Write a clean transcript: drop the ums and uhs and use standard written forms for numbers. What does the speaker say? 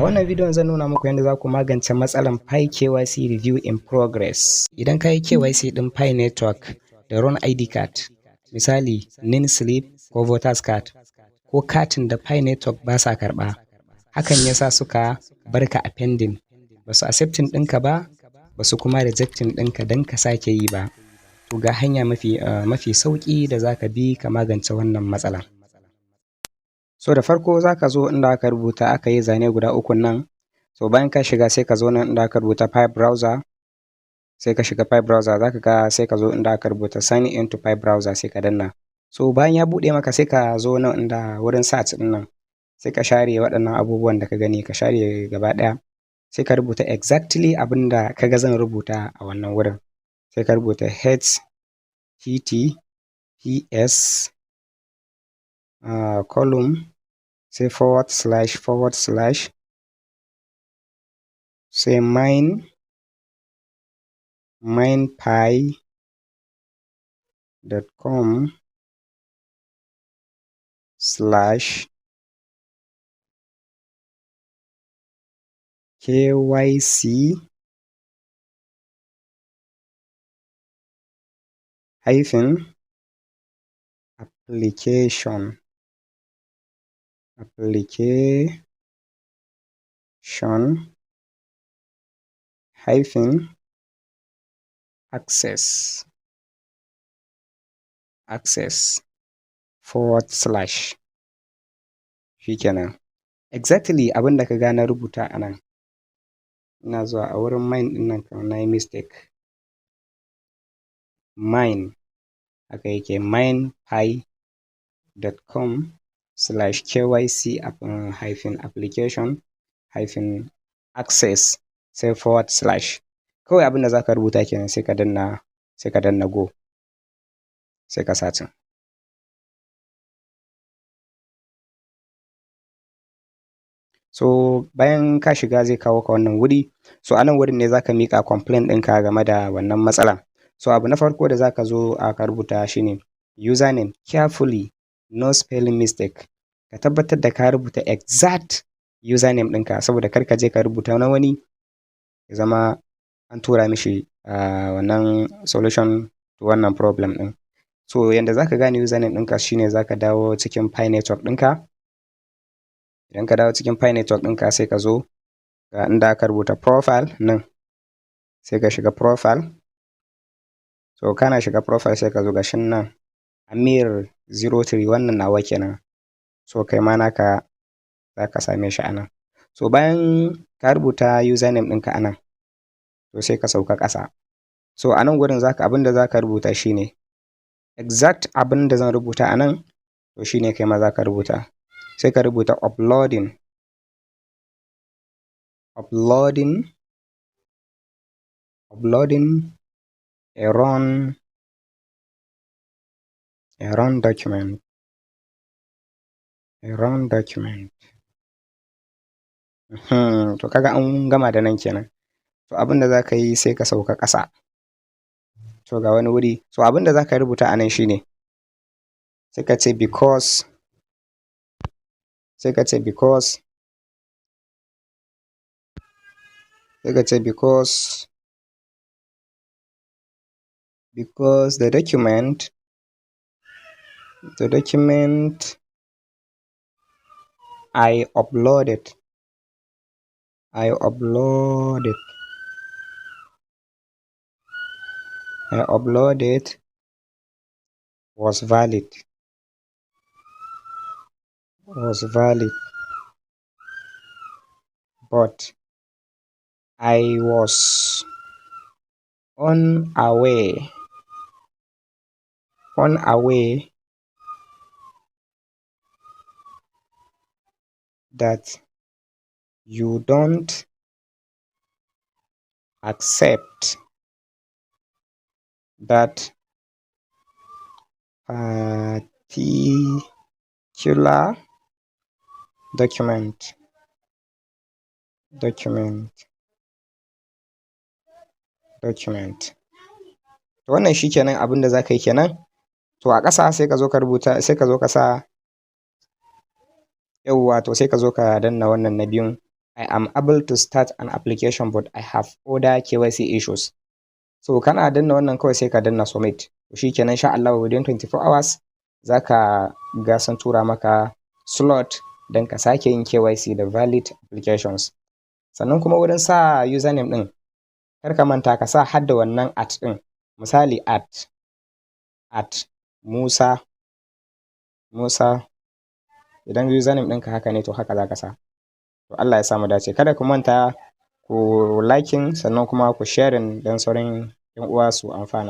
A wannan bidiyon zan nuna muku yadda za ku magance matsalan PiCoreTeam review in progress. Idan ka yi KYC ɗin Pi network da run ID card, misali NIN slip ko voters card, ko katin da Pi network ba sa karɓa, hakan ya sa suka barka a pending, ba su accepting ɗinka ba, ba su kuma rejecting ɗinka don ka sake yi ba. To ga hanya mafi sauƙi da za ka bi ka magance wannan matsalan. So da farko za ka zo inda aka rubuta aka yi zane guda ukun nan. So bayan ka shiga sai ka zo nan inda aka rubuta Pi browser, sai ka shiga Pi browser, za ka ga sai ka zo inda aka rubuta sign in to Pi browser sai ka danna. So bayan ya buɗe maka sai ka zo nan inda wurin search ɗin nan, sai ka share waɗannan abubuwan da ka gani, ka share gaba ɗaya. Sai ka rubuta exactly abin da ka ga zan rubuta a wannan wurin. Sai ka rubuta HTTPS column, sai // sai mainpi.com / KYC application access / shikenan. Exactly abin da ka ga na rubuta a nan. Ina zuwa a wurin main ɗin nan kamar na yi mistake. Main haka yake, mainpi.com / KYC application access sai /. Kawai abin da za ka rubuta kenan, sai ka danna go, sai ka satin. So bayan ka shiga zai kawo ka wannan wuri. So a nan wurin ne za ka miƙa complaint ɗinka game da wannan matsalan. So abu na farko da za ka zo ka rubuta shine username, carefully, no spelling mistake. Ka tabbatar da ka rubuta exact username ɗinka, saboda kar ka je ka rubuta na wani ya zama an tura mishi wannan solution to wannan problem ɗin. So yanda za ka gane username ɗinka shine za ka dawo cikin Pi network ɗinka. Idan ka dawo cikin Pi network ɗinka sai ka zo ga inda aka rubuta profile nan, sai ka shiga profile. So kana shiga profile sai ka zo ga shin nan Amir03, wannan nawa kenan. So kai ma naka za ka same shi a nan. So bayan ka rubuta username ɗinka a nan, to sai ka sauka ƙasa. So a nan gurin abin da za ka rubuta shine exact abin da zan rubuta a nan, to shine kai ma za ka rubuta. Sai ka rubuta uploading a run document. To kaga an gama da nan kenan. To abin da za ka yi sai ka sauka ƙasa. To ga wani wuri. So abin da za ka rubuta a nan shine sai ka ce because the document I uploaded was valid, but I was unaware that you don't accept that particular document. Wannan shi kenan abin da za ka yi kenan. To a ƙasa sai ka zo ka rubuta, sai ka zo ka sa yauwa, to sai ka zo ka danna wannan na biyun, I am able to start an application but I have other KYC issues. So kana danna wannan kawai sai ka danna submit. To shikenan insha Allah within 24 hours zaka ga sun tura maka slot don ka sake yin KYC da valid applications. Sannan kuma wurin sa username ɗin kar ka manta ka sa har da wannan at ɗin. Misali at Musa idan username ɗinka haka ne to haka za ka sa. To Allah ya sa mu dace. Kada ku manta ku liking sannan kuma ku sharing don sauran 'yan uwa su amfana.